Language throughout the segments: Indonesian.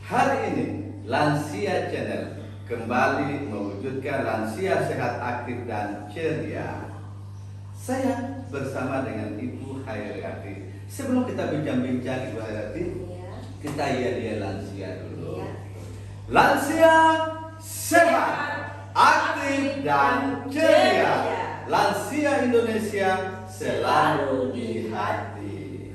Hari ini Lansia Channel kembali mewujudkan lansia sehat, aktif, dan ceria. Saya bersama dengan Ibu Hairiati. Sebelum kita bincang-bincang Ibu Hairiati, kita iya lansia dulu. Lansia sehat, aktif, dan ceria. Lansia Indonesia selalu di hati.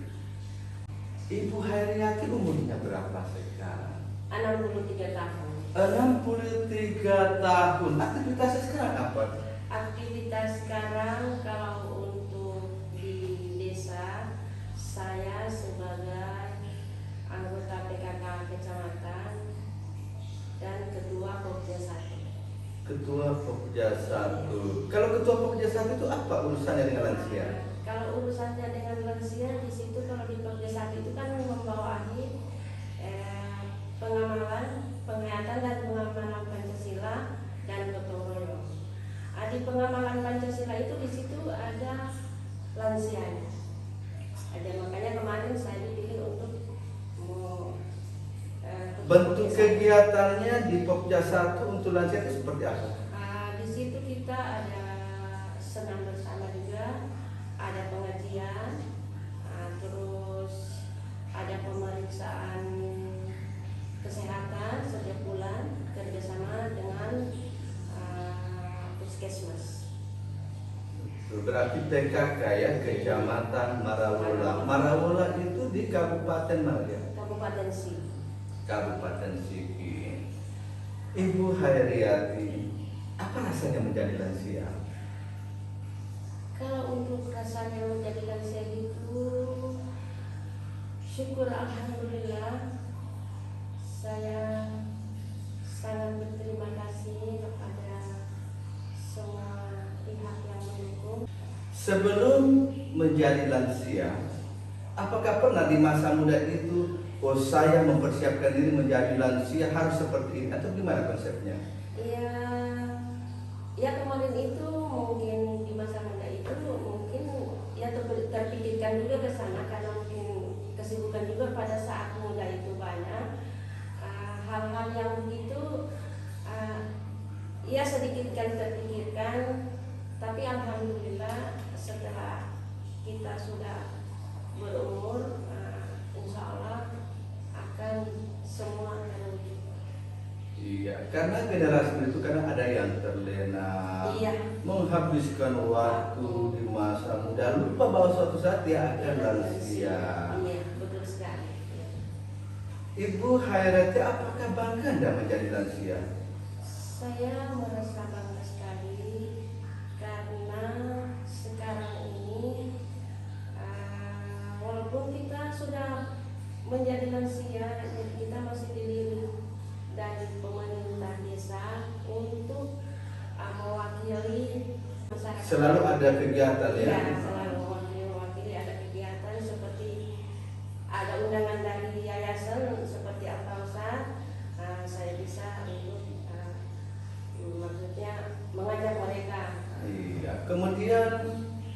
Ibu Hairiati umurnya berapa sekarang? 63 tahun. 63 tahun. Aktivitasnya sekarang apa? Aktivitas sekarang kalau untuk di desa, saya sebagai anggota PKK kecamatan dan ketua Pokja 1. Ketua Pokja 1. Kalau ketua Pokja 1 itu apa urusannya dengan lansia? Kalau urusannya dengan lansia di situ, kalau di Pokja 1 itu kan membawahi penghayatan dan pengamalan Pancasila dan gotong royong. Di pengamalan Pancasila itu di situ ada lansianya. Makanya kemarin saya dipilih untuk bentuk kegiatannya di Pokja 1 untuk lansia itu seperti apa? Di situ kita ada senam bersama juga, ada pengajian, terus ada pemeriksaan kesehatan setiap bulan kerjasama dengan puskesmas. Berarti PKK ya, Kecamatan Marawola. Marawola itu di Kabupaten mana ya? Kabupaten Sigi. Kabupaten Sigi. Ibu Hairiati, apa rasanya menjadi lansia? Kalau untuk rasanya menjadi lansia itu, syukur alhamdulillah. Saya sangat berterima kasih kepada semua pihak yang mendukung. Sebelum menjadi lansia, apakah pernah di masa muda itu, saya mempersiapkan diri menjadi lansia harus seperti ini, atau gimana konsepnya? Ya kemarin itu mungkin di masa muda itu mungkin ya terpikirkan juga ke sana, karena mungkin kesibukan juga pada saat muda itu banyak. Hal-hal yang begitu ya sedikit kan terpikirkan, tapi alhamdulillah setelah kita sudah berumur, insya Allah akan semua terwujud. Iya, karena generasi itu kadang ada yang terlena, menghabiskan waktu di masa muda, lupa bahwa suatu saat dia akan lansia. Iya, betul sekali. Ibu Hairiati, apakah bangga Anda menjadi lansia? Saya merasa bangga sekali karena sekarang ini walaupun kita sudah menjadi lansia, kita masih dilirik dari pemerintah desa untuk mewakili masyarakat. Selalu ada kegiatan ya? Ya, selalu mewakili ada kegiatan seperti ada undangan dari yayasan seperti Al-Kausar, saya bisa untuk maksudnya mengajak mereka. Iya. Kemudian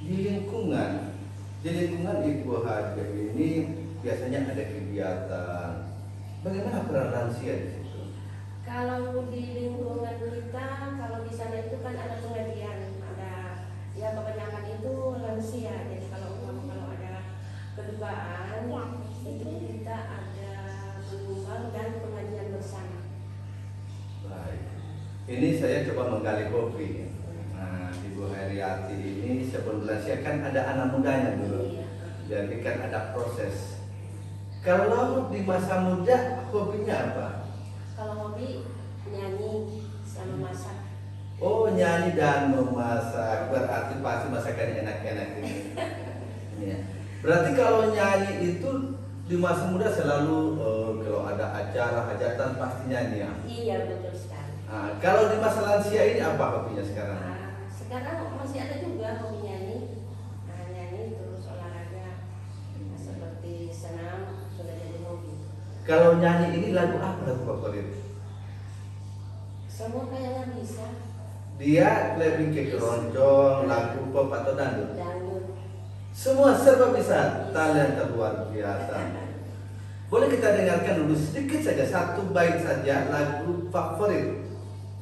di lingkungan Ibu Hairiati ini biasanya ada kegiatan. Bagaimana peran lansia di situ? Kalau di lingkungan kita, kalau di sana itu kan ada pengajian, ada ya kebanyakan itu lansia. Jadi kalau ada kedukaan itu kita ada menyumbang dan pengajian bersama. Baik. Ini saya coba menggali kopi. Nah, Ibu Hairiati ini sebelum lansia kan ada anak mudanya dulu. Jadi kan ada proses. Kalau di masa muda hobinya apa? Kalau hobi nyanyi sama masak. Oh, nyanyi dan memasak, berarti pasti masakannya enak-enak ini. Ya. Berarti kalau nyanyi itu di masa muda selalu kalau ada acara hajatan pasti nyanyi ya? Iya, betul sekali. Nah, kalau di masa lansia ini apa hobinya sekarang? Sekarang masih ada juga hobi nyanyi. Nyanyi terus olahraga seperti senam sudah jadi hobi. Kalau nyanyi ini lagu apa lagu favorit? Semua kayaknya bisa. Dia lebih ke keroncong, lagu pop atau dangdut? Dangdut. Semua serba bisa, talenta luar biasa. Boleh kita dengarkan dulu sedikit saja, satu bait saja lagu favorit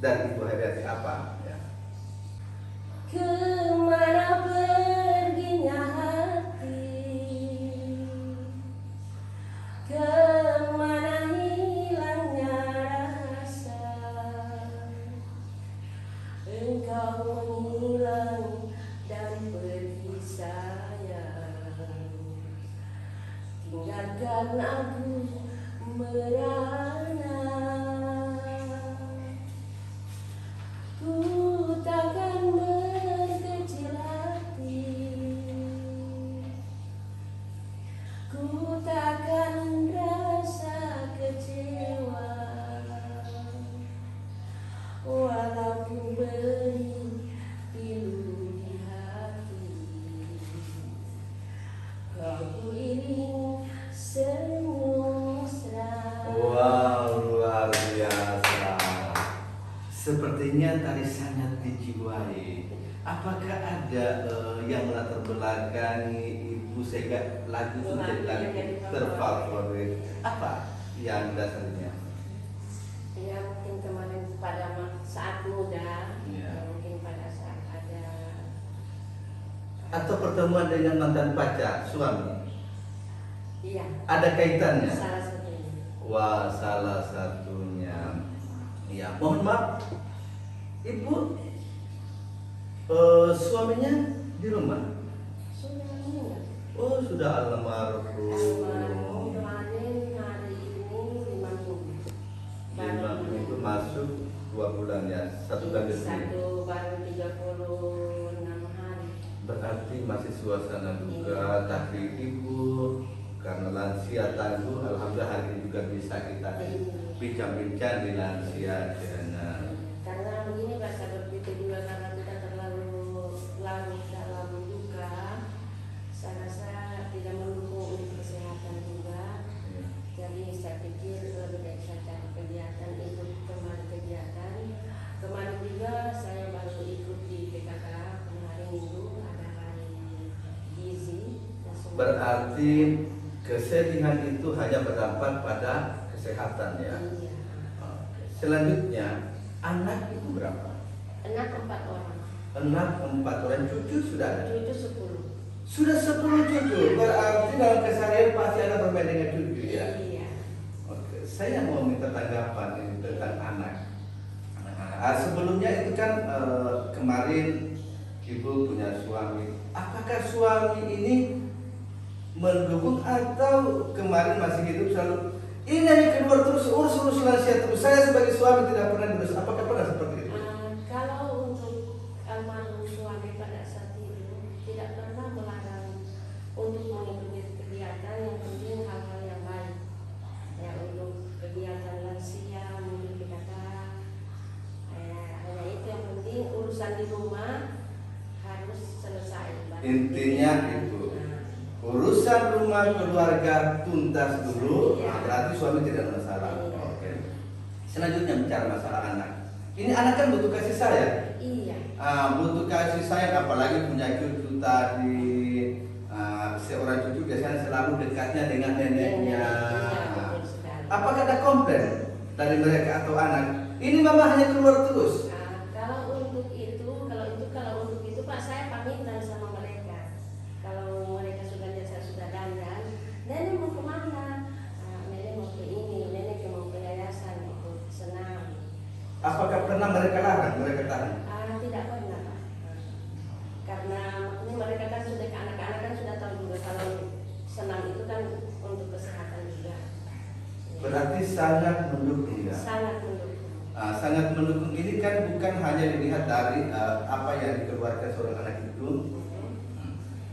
dari Ibu Haryati apa? Ya. Kemana perginya hati, kemana hilangnya rasa, engkau menghilang dan pergi sayang, tinggalkan aku merana. Ku takkan berkecil hati, ku takkan rasa kecewa, walaupun beri pilu di hati, kau iring senyum mesra. Wow, luar biasa. Sepertinya tadi sangat dijiwai. Apakah ada yang melatar belakangi Ibu sehingga lagu itu menjadi lagu terfavorit? Apa yang dasarnya? Ya mungkin kemarin pada saat muda, Ya. mungkin pada saat ada Atau pertemuan dengan mantan pacar, suami? iya, Ada kaitannya? salah satunya. Wah, salah satunya. Ya, mohon maaf, Ibu, suaminya di rumah? Sudah meninggal. Oh, sudah Almarhum almarhum. kemarin hari ini 5 minggu. Lima itu masuk 2 bulan ya, 1 bulan lebih. Satu baru 36 hari. Berarti masih suasana duka, tapi Ibu karena lansia tangguh, alhamdulillah hari ini juga bisa kita bincang-bincang di lansia Jana. Karena begini Pak, saya berpikir juga karena kita terlalu larut dalam duka, saya rasa tidak mendukung untuk kesehatan juga. Ya. Jadi saya pikir lebih baik saya cari kegiatan, ikut kemarin kegiatan. Kemarin juga saya baru ikut di PKK kemarin minggu ada hari gizi. Berarti kesedihan itu hanya berdampak pada kesehatan ya. Iya. Oke. Selanjutnya, anak itu berapa? Anak 4 orang, Anak 4 orang, cucu sudah ada? cucu 10. Sudah 10 cucu, berarti dalam keseharian pasti ada bermain dengan cucu ya? Iya. Oke, saya mau minta tanggapan ini tentang anak. Sebelumnya itu kan kemarin Ibu punya suami. Apakah suami ini mendukung atau kemarin masih hidup selalu ini hanya keluar terus urus lansia terus, saya sebagai suami tidak pernah diurus? Apakah pernah seperti itu? Kalau untuk almarhum suami pada saat itu tidak pernah melarang untuk mengikuti kegiatan, yang penting hal-hal yang baik. Ya untuk kegiatan lansia mungkin kita hanya itu yang penting, urusan di rumah harus selesai. Intinya itu urusan rumah keluarga tuntas dulu, berarti suami tidak masalah. Oke. Selanjutnya bicara masalah anak. Ini anak kan butuh kasih sayang. Iya. Butuh kasih sayang, apalagi punya cucu tadi. Seorang cucu biasanya selalu dekatnya dengan neneknya. Betul sekali. Apakah ada komplain dari mereka atau anak? Ini mama hanya keluar terus. Kalau untuk itu Pak, saya pamitan sama mereka. Kalau mereka sudah dandan, nenek mau kemana? Nenek mau ke ini, nenek mau ke yayasan, ikut senam. Apakah pernah mereka larang, mereka tahan? Tidak pernah Pak. Karena ini mereka kan sudah, anak-anak kan sudah tahu juga kalau senam itu kan untuk kesehatan juga. Berarti sangat mendukung ya. Sangat mendukung. Sangat mendukung ini kan bukan hanya dilihat dari apa yang dikeluarkan seorang anak itu,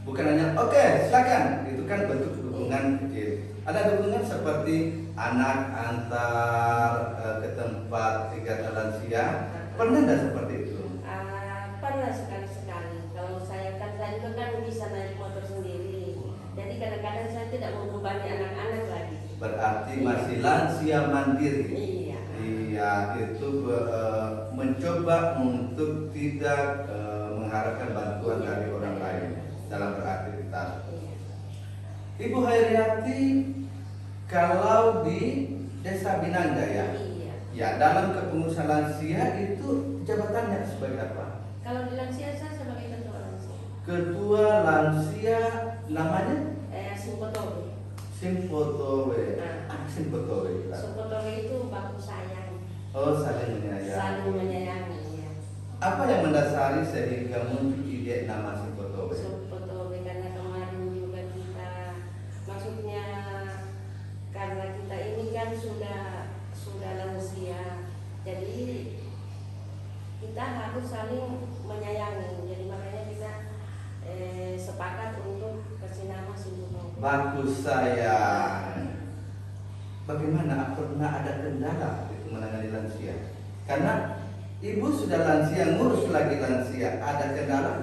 bukan hanya oke, silakan, itu kan bentuk dukungan kecil. Ada dukungan seperti anak antar ke tempat kegiatan lansia, pernah nggak seperti itu? Pernah sekali-sekali. Kalau saya juga kan bisa naik motor sendiri, jadi kadang-kadang saya tidak membebani anak-anak lagi. Berarti masih lansia mandiri. Iya. Iya, itu mencoba untuk tidak mengharapkan bantuan dari orang lain dalam beraktivitas. Iya. Ibu Haryati, Kalau di Desa Binanga ya, Iya. ya dalam kepengurusan lansia itu jabatannya sebagai apa? Kalau di lansia saya sebagai ketua lansia. Ketua lansia namanya Simpotowe. Simpotowe. Nah. Apa Simpotowe? Simpotowe itu baku sayang. Oh, saling menyayangi. Saling menyayangi. Ya. Apa yang mendasari sehingga muncul ide nama Simpotowe? Simpotowe karena kemarin juga kita, maksudnya karena kita ini kan sudah lansia, jadi kita harus saling menyayangi. Jadi makanya kita sepakat untuk kasih nama Simpotowe. Bagus sayang. Bagaimana pernah ada kendala itu menangani lansia? Karena ibu sudah lansia, ngurus lagi lansia, ada kendala?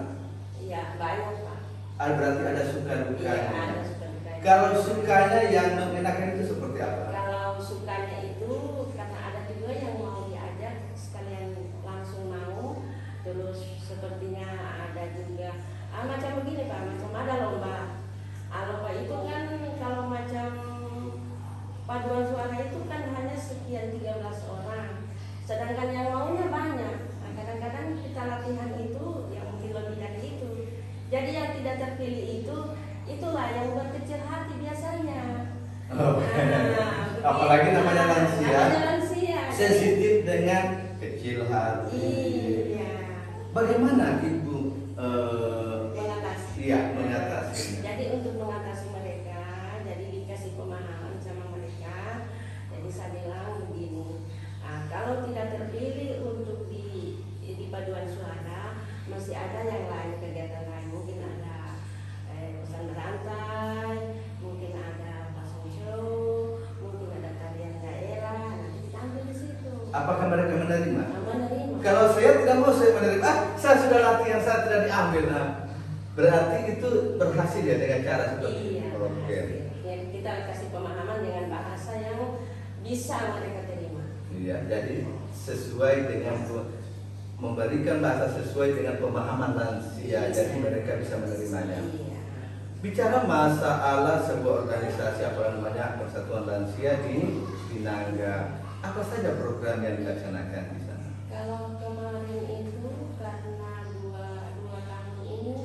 Iya, banyak Pak. Berarti ada suka Iya, dukanya. ada suka dukanya. Kalau sukanya yang mengenakan itu seperti apa? Kalau sukanya itu karena ada juga yang mau diajak sekalian langsung mau, terus sepertinya ada juga macam begini Pak, macam ada lomba. Lomba itu kan kalau macam paduan suara itu kan hanya sekian 13 orang, sedangkan yang maunya banyak. Nah, kadang-kadang kita latihan itu yang mungkin lebih dari itu. Jadi yang tidak terpilih itulah yang berkecil hati biasanya. Oh, Nah, apalagi namanya lansia. Namanya lansia. Sensitif dengan kecil hati. Iya. Bagaimana ibu Mengatasi. mengatasinya? Jadi untuk mengatasi mereka, jadi dikasih pemahaman sama mereka. Jadi saya bilang begini, kalau tidak terpilih untuk di paduan suara, masih ada yang lain, kegiatan lain. Mungkin ada pesan berantai, mungkin ada pasang show, mungkin ada tarian daerah. Nanti kita ambil di situ. Apakah mereka menerima? Menerima. Kalau saya tidak mau saya menerima, saya sudah latihan, saya tidak diambil. Nah, berarti itu berhasil ya dengan cara seperti itu. Iya. Oke. Ya, kita kasih pemahaman dengan bahasa yang bisa mereka terima. Iya, jadi sesuai dengan memberikan bahasa sesuai dengan pemahaman lansia, jadi mereka bisa menerimanya. Iya. Bicara masalah sebuah organisasi apa namanya Persatuan Lansia di Binanga, apa saja program yang dilaksanakan di sana? Kalau kemarin itu karena dua tahun ini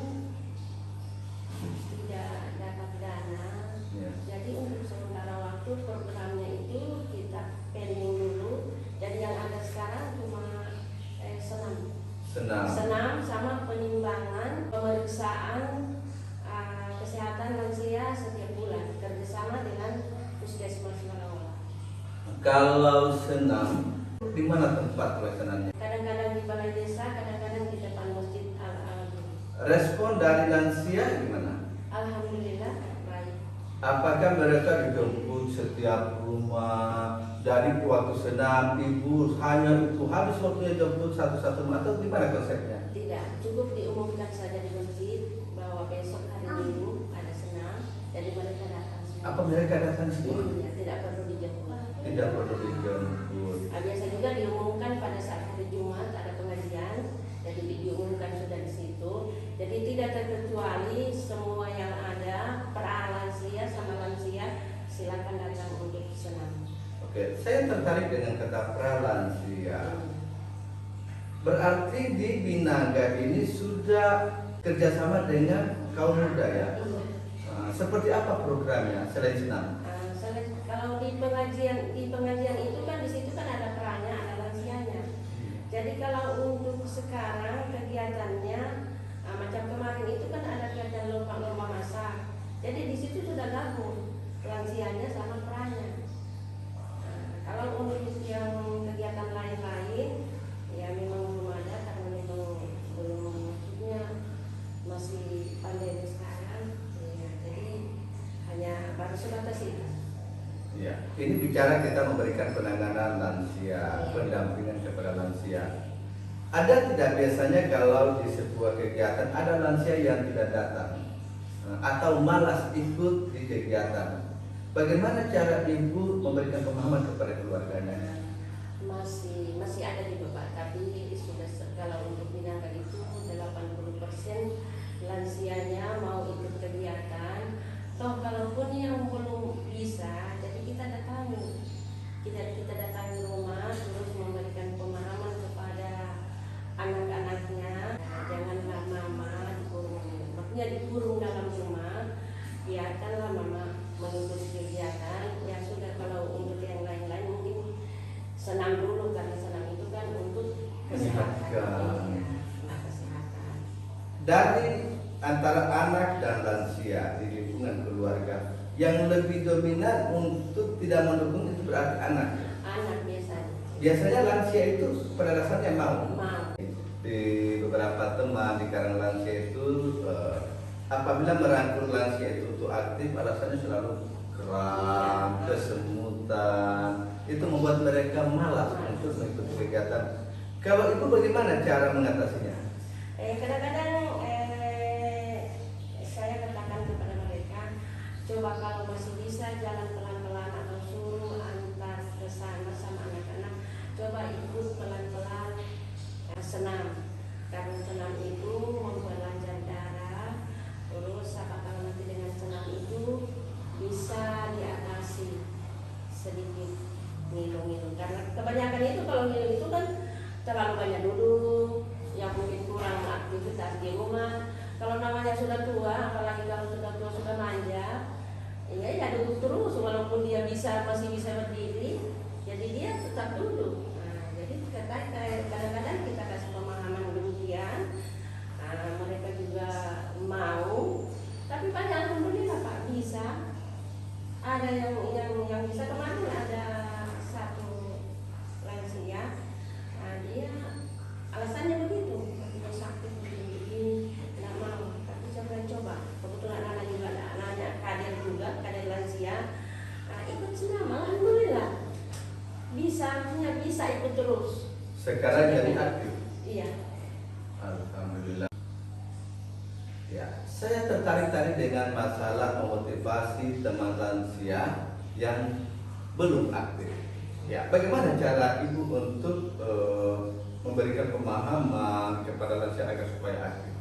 tidak dapat dana, Ya. jadi untuk sementara waktu programnya itu kita pending dulu. Jadi yang ada sekarang cuma senam sama penimbangan pemeriksaan kesehatan lansia setiap bulan kerjasama dengan Puskesmas Malawala. Kalau senam, di mana tempat pelaksanaannya? Kadang-kadang di balai desa, kadang-kadang di depan Masjid Al-Alam. Respon dari lansia gimana? Alhamdulillah baik. Apakah mereka dijemput setiap rumah? Dari waktu senam, ibu hanya itu habis waktunya jemput satu-satu atau gimana konsepnya? Tidak, cukup diumumkan saja di masjid bahwa besok hari Minggu ada senam, jadi mereka datang semua. Apa mereka datang semua? Iya, tidak perlu dijemput. Tidak perlu dijemput. Biasa juga diumumkan pada saat hari Jumat ada pengajian, jadi diumumkan sudah di situ. Jadi tidak terkecuali semua yang ada lansia sama lansia silakan datang untuk senam. Oke, saya tertarik dengan kata pralansia. Berarti di Binanga ini sudah kerjasama dengan kaum muda ya? Nah, seperti apa programnya selain senam? Kalau di pengajian itu kan di situ kan ada perannya, ada lansianya. Jadi kalau untuk sekarang kegiatannya macam kemarin itu kan ada kegiatan lomba masak. Jadi di situ sudah gabung lansianya sama perannya. Kalau untuk yang kegiatan lain-lain ya memang belum ada karena memang belum maksudnya masih pandemi sekarang ya, jadi hanya baru sebatas itu. Ya, ini bicara kita memberikan penanganan lansia, pendampingan kepada lansia. Ada tidak biasanya kalau di sebuah kegiatan ada lansia yang tidak datang atau malas ikut di kegiatan? Bagaimana cara ibu memberikan pemahaman kepada keluarganya? Masih ada di Bapak, tapi sudah kalau untuk Binanga itu 80% lansianya mau ikut kegiatan. Toh kalaupun yang belum bisa, jadi kita hidupnya dikurung dalam rumah, biarkanlah mama mengikuti kegiatan. Ya sudah, kalau untuk yang lain-lain mungkin senam dulu, karena senam itu kan untuk kesehatan. Ya, kesehatan. Dari antara anak dan lansia di lingkungan keluarga, yang lebih dominan untuk tidak mendukung itu berarti anak. Anak biasanya. Biasanya lansia itu pada dasarnya mau. Di beberapa teman di kalangan lansia itu apabila merangkul lansia itu untuk aktif, alasannya selalu kram, kesemutan, itu membuat mereka malas untuk mengikuti kegiatan. Kalau ibu bagaimana cara mengatasinya? Kadang-kadang saya katakan kepada mereka, coba kalau masih bisa jalan pelan-pelan atau suruh antar ke sana sama anak-anak, coba ikut pelan-pelan senam, karena senam itu memperlancar darah. Terus apakah nanti dengan senam itu bisa diatasi sedikit ngilu-ngilu, karena kebanyakan itu kalau ngilu itu kan terlalu banyak duduk, yang mungkin kurang aktivitas di rumah. Kalau namanya sudah tua, apalagi kalau sudah tua sudah manja, ya duduk terus walaupun dia masih bisa berdiri, jadi dia tetap duduk. Jadi kadang-kadang kita kasih pemahaman demikian, mereka juga mau. Tapi banyak alhamdulillah Pak bisa. Ada yang bisa. Kemarin ada satu lansia, dia alasannya begitu, dia sakit begini, nggak mau. Tapi saya coba. Kebetulan anak juga ada anaknya kader lansia, ikut senam, alhamdulillah. Bisa ikut terus. Sekarang jadi aktif. Iya. Alhamdulillah. Ya, saya tertarik tadi dengan masalah memotivasi teman lansia yang belum aktif. Ya, bagaimana cara ibu untuk memberikan pemahaman kepada lansia agar supaya aktif?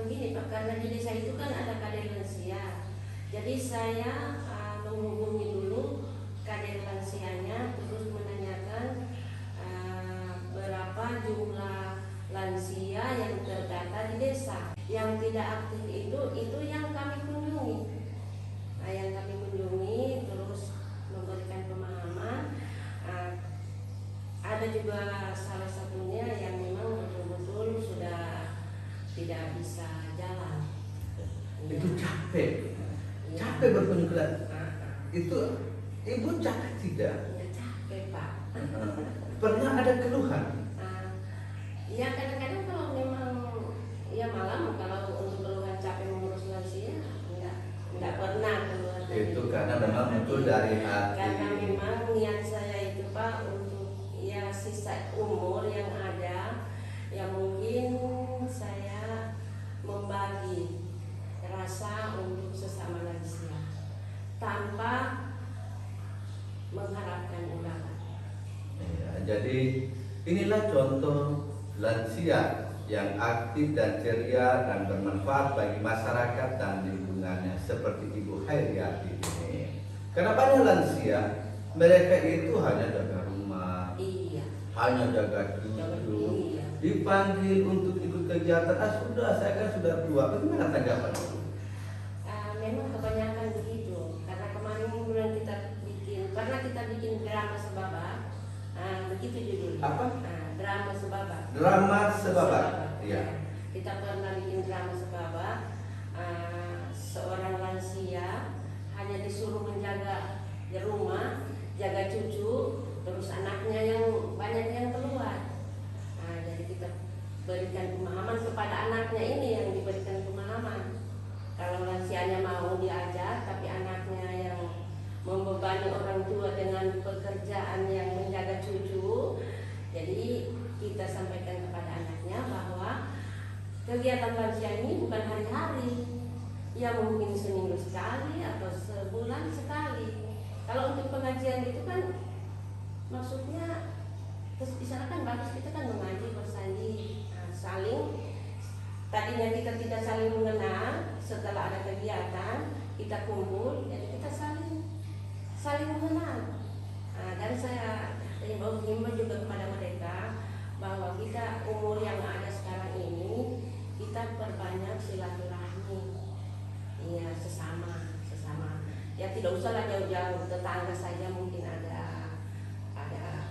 Begini Pak, karena di desa itu kan ada kader lansia. Jadi saya menghubungi dulu kader lansianya, terus menanyakan berapa jumlah lansia yang terdata di desa. Yang tidak aktif itu yang kami kunjungi. Yang kami kunjungi terus memberikan pemahaman. Ada juga salah satunya yang memang betul-betul sudah tidak bisa jalan. Itu capek. Capek berkunjung. Itu ibu capek tidak? Ya capek Pak. Pernah ada keluhan? Ya kadang-kadang kalau memang ya malam, kalau untuk keluhan capek mengurus lansia enggak pernah keluar. Itu karena memang muncul dari hati. Karena memang niat saya itu Pak untuk ya sisa umur yang ada, yang mungkin saya membagi rasa untuk sesama lansia tanpa mengharapkan imbalan. Ya, jadi inilah contoh lansia yang aktif dan ceria dan bermanfaat bagi masyarakat dan lingkungannya, seperti Ibu Hairiati ini. Karena banyak lansia, mereka itu hanya jaga rumah, hanya jaga cucu, dipanggil untuk ikut kegiatan, saya kan sudah tua. Bagaimana tanggapan itu? Memang kebanyakan begitu, karena kemarin bulan kita bikin drama sebaba, begitu judulnya. Apa? Drama sebaba. Drama sebaba. Iya. Kita pernah bikin drama sebaba. Seorang lansia hanya disuruh menjaga di rumah, jaga cucu, terus anaknya yang banyak yang keluar. Jadi kita berikan pemahaman kepada anaknya, ini yang diberikan pemahaman. Kalau lansianya mau diajar, tapi anaknya yang membebani orang tua dengan pekerjaan yang menjaga cucu, jadi kita sampaikan kepada anaknya bahwa kegiatan lansia ini bukan hari-hari, ya mungkin seminggu sekali atau sebulan sekali. Kalau untuk pengajian itu kan maksudnya, terus di sana kan bagus, kita kan mengaji bersandi, saling. Tadinya kita tidak saling mengenal, setelah ada kegiatan kita kumpul, jadi kita saling mengenal. Dan saya himbau juga kepada mereka bahwa kita umur yang ada sekarang ini kita perbanyak tidak usahlah jauh-jauh, tetangga saja mungkin ada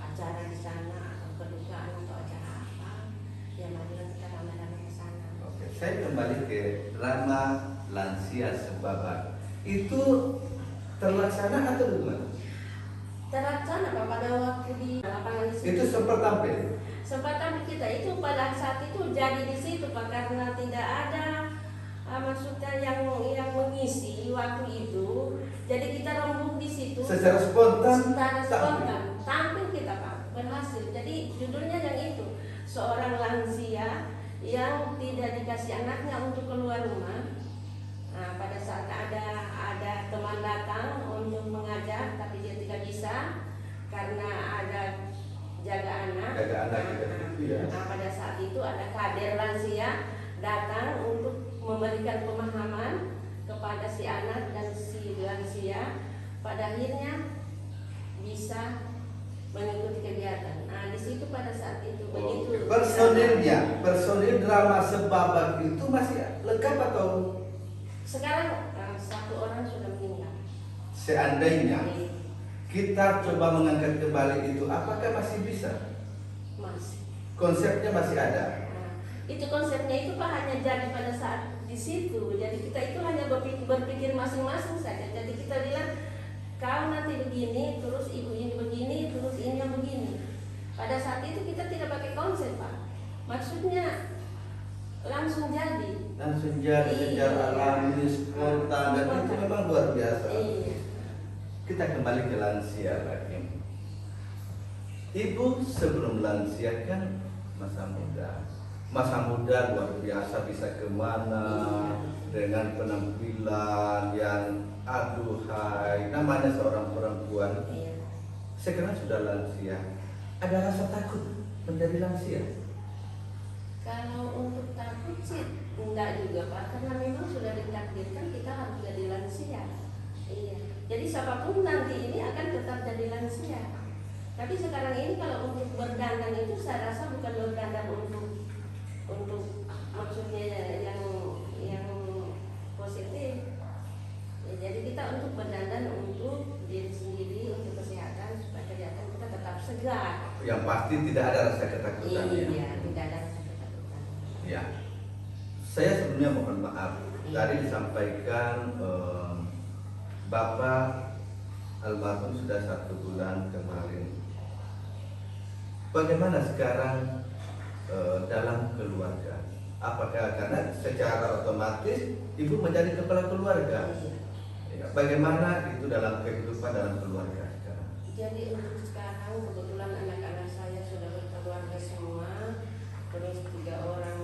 acara di sana atau kedukaan atau acara apa, ya marilah kita ramai-ramai ke sana. Oke, saya kembali ke drama lansia sebabat. Itu terlaksana atau gimana? Terlaksana Pak pada waktu di lapangan di situ. Itu sempat tampil. Sempat kita itu pada saat itu jadi di situ Pak, karena tidak ada maksudnya yang mengisi waktu itu, jadi kita rembuk di situ. Secara spontan. Secara spontan tampil kita Pak, berhasil. Jadi judulnya yang itu, seorang lansia yang tidak dikasih anaknya untuk keluar rumah. Nah, pada saat ada teman datang untuk mengajak, tapi dia tidak bisa karena ada jaga anak. Nah, pada saat itu ada kader lansia datang untuk memberikan pemahaman kepada si anak dan si lansia. Pada akhirnya bisa mengikuti kegiatan. Nah, di situ pada saat itu begitu. Personil drama sebabat itu masih lengkap atau? Sekarang satu orang sudah meninggal. Seandainya kita coba mengangkat kembali itu, apakah masih bisa? Masih. Konsepnya masih ada. Nah, itu konsepnya itu Pak hanya jadi pada saat di situ. Jadi kita itu hanya berpikir masing-masing saja. Jadi kita bilang kau nanti begini, terus ibu ini begini, terus ini yang begini. Pada saat itu kita tidak pakai konsep Pak. Maksudnya langsung jadi. Langsung jadi secara alami, spontan, dan itu memang luar biasa. Iya. Kita kembali ke lansia lagi. Ibu sebelum lansia kan masa muda. Masa muda luar biasa, bisa kemana dengan penampilan yang aduhai, namanya seorang perempuan. Iya. Sekarang sudah lansia, ada rasa takut menjadi lansia? Kalau untuk takut sih enggak juga Pak, karena memang sudah ditakdirkan kita harus jadi lansia. Iya. Jadi siapapun nanti ini akan tetap jadi lansia. Tapi sekarang ini kalau untuk berdandan itu saya rasa bukan berdandan untuk maksudnya yang positif. Ya, jadi kita untuk berdandan untuk diri sendiri, untuk kesehatan supaya kelihatan kita tetap segar. Yang pasti tidak ada rasa ketakutan. Iya, tidak ada rasa ketakutan. Ya, saya sebelumnya mohon maaf. Tadi disampaikan Bapak almarhum sudah 1 bulan kemarin. Bagaimana sekarang dalam keluarga? Apakah karena secara otomatis ibu menjadi kepala keluarga? Ya, bagaimana itu dalam kehidupan dalam keluarga sekarang? Jadi untuk sekarang kebetulan anak-anak saya sudah berkeluarga semua, terus 3 orang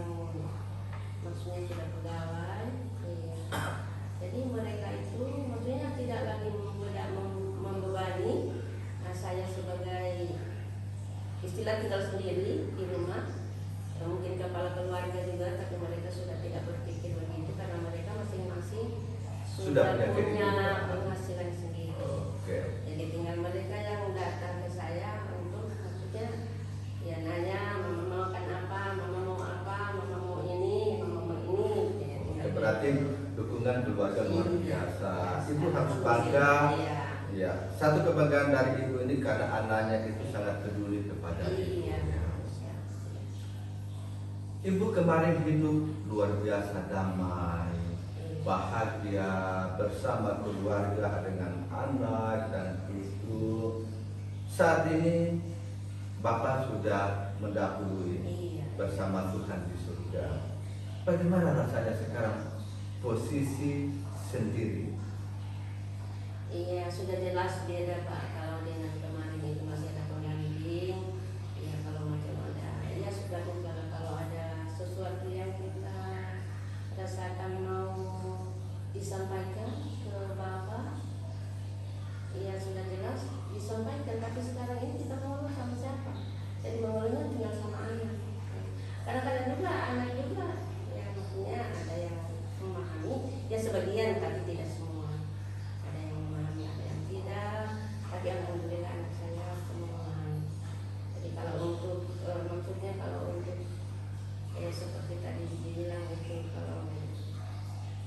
maksudnya sudah pegawai. Iya. Jadi mereka itu maksudnya tidak lagi membebani. Nah, saya sebagai istilah tinggal sendiri di rumah, mungkin kepala keluarga juga, tapi mereka sudah tidak berpikir begitu karena mereka masing-masing sudah punya penghasilan sendiri. Okay. Jadi tinggal mereka yang datang ke saya untuk maksudnya ya nanya mama mau makan apa, mama mau apa, mama mau ini, mama mau ini. Ya, berarti dukungan keluarga luar biasa. Ibu harus bangga. Iya. Ya, satu kebanggaan dari ibu ini karena anaknya itu sangat peduli kepada ibu. Iya. Ibu kemarin hidup luar biasa damai, bahagia bersama keluarga dengan anak dan cucu. Saat ini Bapak sudah mendahului bersama Tuhan di surga. Bagaimana rasanya sekarang posisi sendiri? Iya, sudah jelas beda Pak. Kalau dengan kemarin itu masih ada pendamping. Ya kalau macam ada, ya sudah bukan. Kalau ada sesuatu yang kita rasakan mau disampaikan ke Bapak, ya sudah jelas disampaikan. Tapi sekarang ini kita mengeluh sama siapa? Jadi mengeluhnya tinggal sama anak. Kadang-kadang juga anak juga, ya maksudnya ada yang memahami, ya sebagian tapi tidak semua. Tapi alhamdulillah anak saya semua. Jadi kalau untuk maksudnya kalau untuk seperti tadi dibilang itu kalau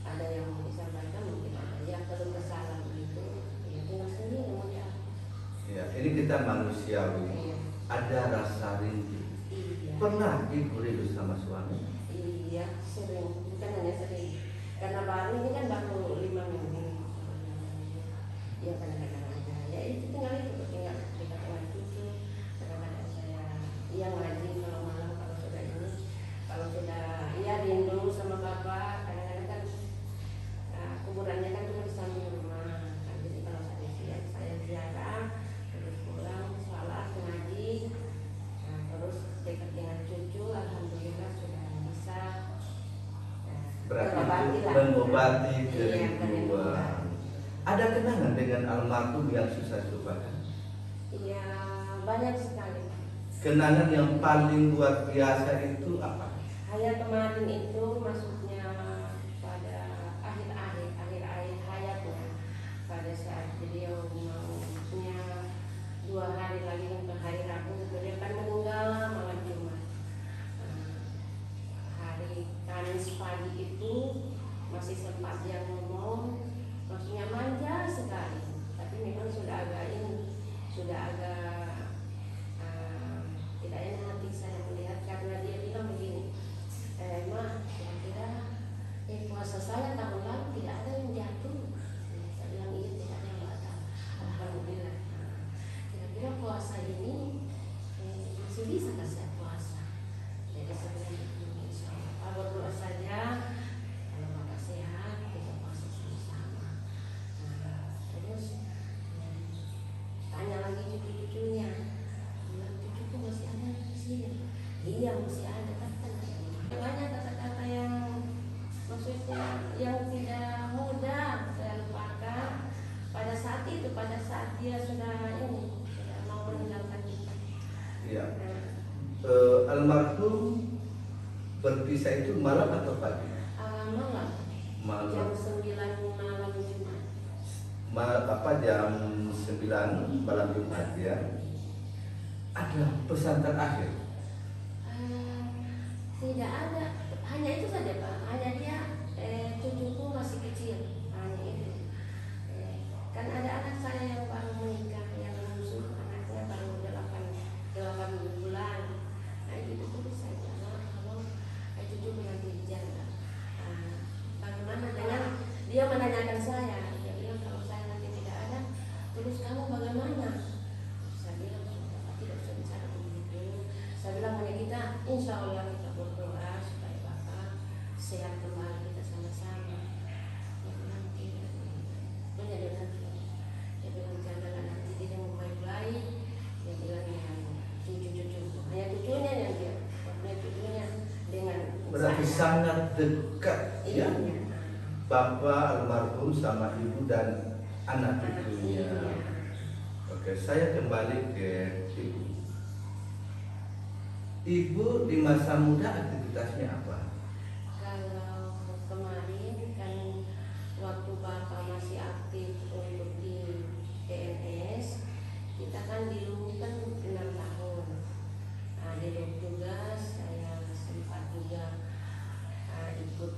ada yang mau disampaikan mungkin ada yang perlu kesalahan begitu tinggal sendiri mau diapa. Ya, ini kita manusiawi. Iya. Ada rasa rindu. Iya. Pernah ibu rindu sama suami? Iya, sering, bukan hanya sering. Karena baru ini kan baru 5 minggu. Ya kadang-kadang aja. Ya itu tinggal dekat dengan cucu. Kadang-kadang saya ngaji kalau malam kalau sudah ini, kalau sudah rindu sama bapak. Kadang-kadang kan kuburannya kan cuma di samping rumah. Kan, jadi kalau saya ziarah, terus pulang sholat ngaji, terus dekat dengan cucu. Alhamdulillah sudah bisa. Berarti Mengobati lah. mengobati Iya, kerinduan. Ada kenangan dengan almarhum yang susah dilupakan? Iya, banyak sekali. Kenangan yang paling luar biasa itu apa? Hayat kemarin itu maksudnya pada akhir hayatnya, pada saat beliau mau punya 2 hari lagi untuk hari Rabu, beliau kan meninggal malam Jumat. Hari Kamis pagi itu masih sempat dia ngomong, maksudnya manja sekali, tapi memang sudah agak tidak enak hati saya melihat karena dia bilang begini, Ma, kira-kira puasa saya tahun lalu tidak ada yang jatuh. Saya bilang iya, tidak ada yang batal. Alhamdulillah. Kira-kira puasa ini masih bisa nggak saya puasa? Jadi saya bilang insya Allah berdoa saja, kalau bapak sehat kita puasa sama-sama. Terus tanya lagi cucu-cucunya, bilang cucuku masih ada di sini. Iya masih ada, kan banyak kata-kata yang maksudnya yang tidak mudah saya lupakan pada saat itu, pada saat dia sudah mau meninggalkan kita. Iya. Almarhum berpisah itu malam atau pagi? Malam. Malam. Jam 9 malam Jumat. Jam 9 malam Jumat ya. Ada pesan terakhir? Tidak ada, hanya itu saja Pak. Hanya dia cucuku masih kecil, hanya itu. Kan ada anak saya yang baru menikah, yang menyusul anaknya baru 8 bulan. Nah itu saya bilang kalau cucuku nanti dijanda. Bagaimana dengan dia menanyakan saya, dia bilang kalau saya nanti tidak ada, terus kamu bagaimana? Saya bilang tidak usah bicara begitu. Saya bilang hanya kita, insya Allah kita berdoa supaya bapak sehat kembali, kita sama-sama. Dia bilang tidak, punya dia nanti. Dia bilang janganlah nanti dia mau baik-baik. Dia bilang ya cucu-cucu, hanya cucunya yang dia, punya cucunya dengan Berarti sangat dekat ya. Iya. Bapak almarhum sama ibu dan anak cucunya. Iya. Oke, saya kembali ke ibu. Ibu di masa muda aktivitasnya apa? Kalau kemarin kan waktu bapak masih aktif untuk di PNS, kita kan dilumpuhkan 6 tahun. Di juga saya sempat juga ikut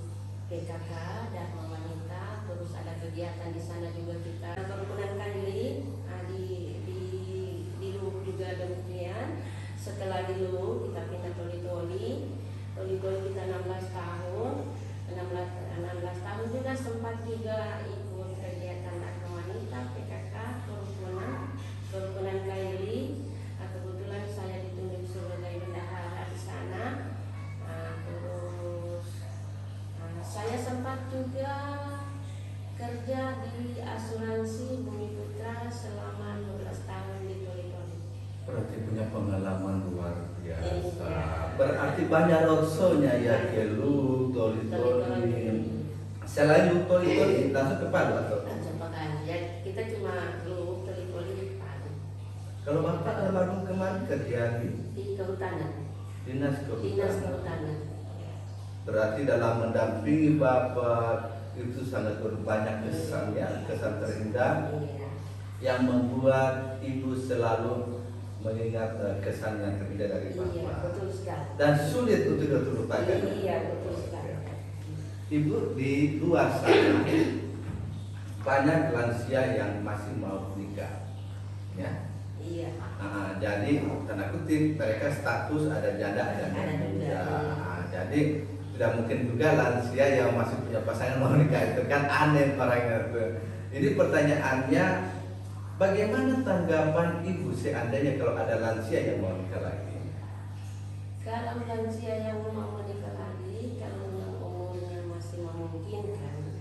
PKK Dharma Wanita, terus ada kegiatan di sana juga kita kerukunan Kandili di Luhuk juga demikian. Setelah di Luhuk kita pindah Toli-Toli kita 16 tahun 16 tahun juga sempat juga ikut kegiatan Dharma Wanita, PKK, kerukunan Kandili. Kebetulan saya ditunjuk sebagai bendahara di sana. Terus saya sempat juga kerja di asuransi Bumi Putra selama 12 tahun di Toli-Toli. Berarti punya pengalaman luar biasa. Iya. Berarti banyak roadshownya ya ke Luhuk, Toli-Toli. Selain Luhuk, Toli-Toli langsung ke Palu atau? Ya, kita cuma Luhuk, Toli-Toli di Palu. Kalau bapak almarhum kemarin kerja Di kehutanan. dinas Dinas kehutanan. kehutanan. Berarti dalam mendampingi bapak itu sangat banyak kesan ya, kesan terindah Iya. yang membuat ibu selalu mengingat kesan yang terindah dari bapak. Iya, betul sekali. Dan sulit untuk terlupakan. Iya, betul sekali. Ibu di luar sana banyak lansia yang masih mau nikah, ya. Iya. Jadi tanda kutip mereka status ada janda dan Ada juga, iya. jadi tidak mungkin juga lansia yang masih punya pasangan mau nikah, itu kan aneh orangnya tuh. Ini pertanyaannya, bagaimana tanggapan ibu seandainya kalau ada lansia yang mau nikah lagi? Kalau lansia yang mau menikah lagi, kalau memang umurnya masih memungkinkan,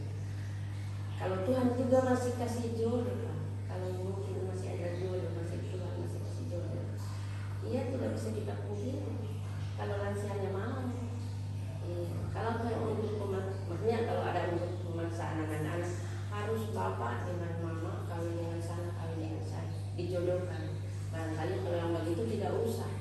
kalau Tuhan juga masih kasih jodoh, Pak. Kalau mungkin masih ada jodoh, masih Tuhan masih kasih jodoh, iya tidak bisa kita pungkiri. Kalau lansianya mau, iya. Kalau untuk maksudnya kalau ada untuk memaksa anak-anak harus bapak dengan mama kawin dengan sana kawin dengan sana dijodohkan. Barangkali kalau yang begitu tidak usah.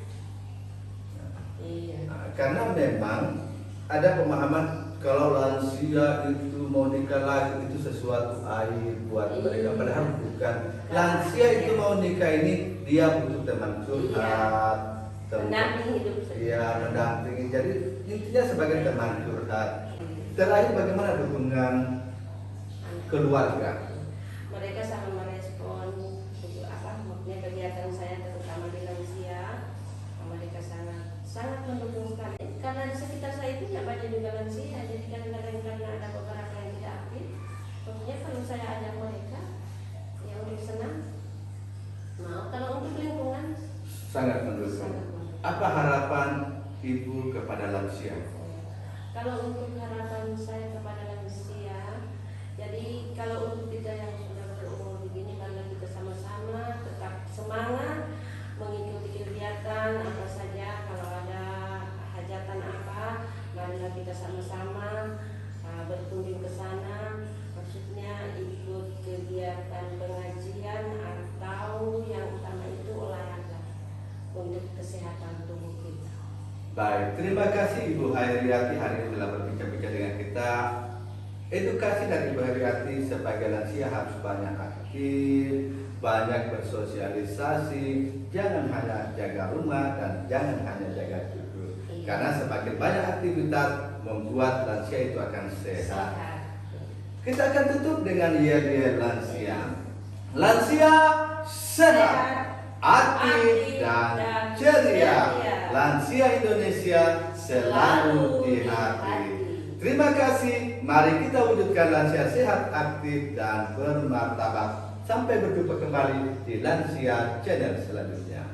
Iya. Karena memang ada pemahaman kalau lansia itu mau nikah lagi itu sesuatu aib buat mereka, padahal bukan. Lansia itu mau nikah ini dia butuh teman curhat, Mendampingi hidup sendiri. Iya, mendampingi. Jadi intinya sebagai teman curhat. Terakhir, bagaimana dukungan keluarga? Mereka sangat merespon maksudnya kegiatan saya terutama di lansia. Mereka sangat mendukung sekali. Karena di sekitar saya itu ya banyak juga lansia, jadi kadang-kadang karena ada beberapa yang tidak aktif, maksudnya kalau saya ajak mereka, ya untuk senang. Mau kalau untuk lingkungan Sangat mendukung. sangat mendukung. Apa harapan ibu kepada lansia? Kalau untuk harapan saya kepada lansia, jadi kalau untuk kita yang sudah berumur begini, marilah kita sama-sama tetap semangat mengikuti kegiatan apa saja. Kalau ada hajatan apa, marilah kita sama-sama berkunjung ke sana. Maksudnya ikut kegiatan pengajian atau yang utama itu olahraga untuk kesehatan tubuh kita. Baik, terima kasih Ibu Hairiati hari ini telah berbincang-bincang dengan kita. Edukasi dari Ibu Hairiati sebagai lansia harus banyak aktif, banyak bersosialisasi, jangan hanya jaga rumah dan jangan hanya jaga cucu. Karena semakin banyak aktivitas membuat lansia itu akan sehat. Kita akan tutup dengan yel-yel lansia. Lansia sehat, aktif dan ceria. Lansia Indonesia selalu di hati. Terima kasih. Mari kita wujudkan lansia sehat, aktif dan bermartabat. Sampai berjumpa kembali di Lansia Channel selanjutnya.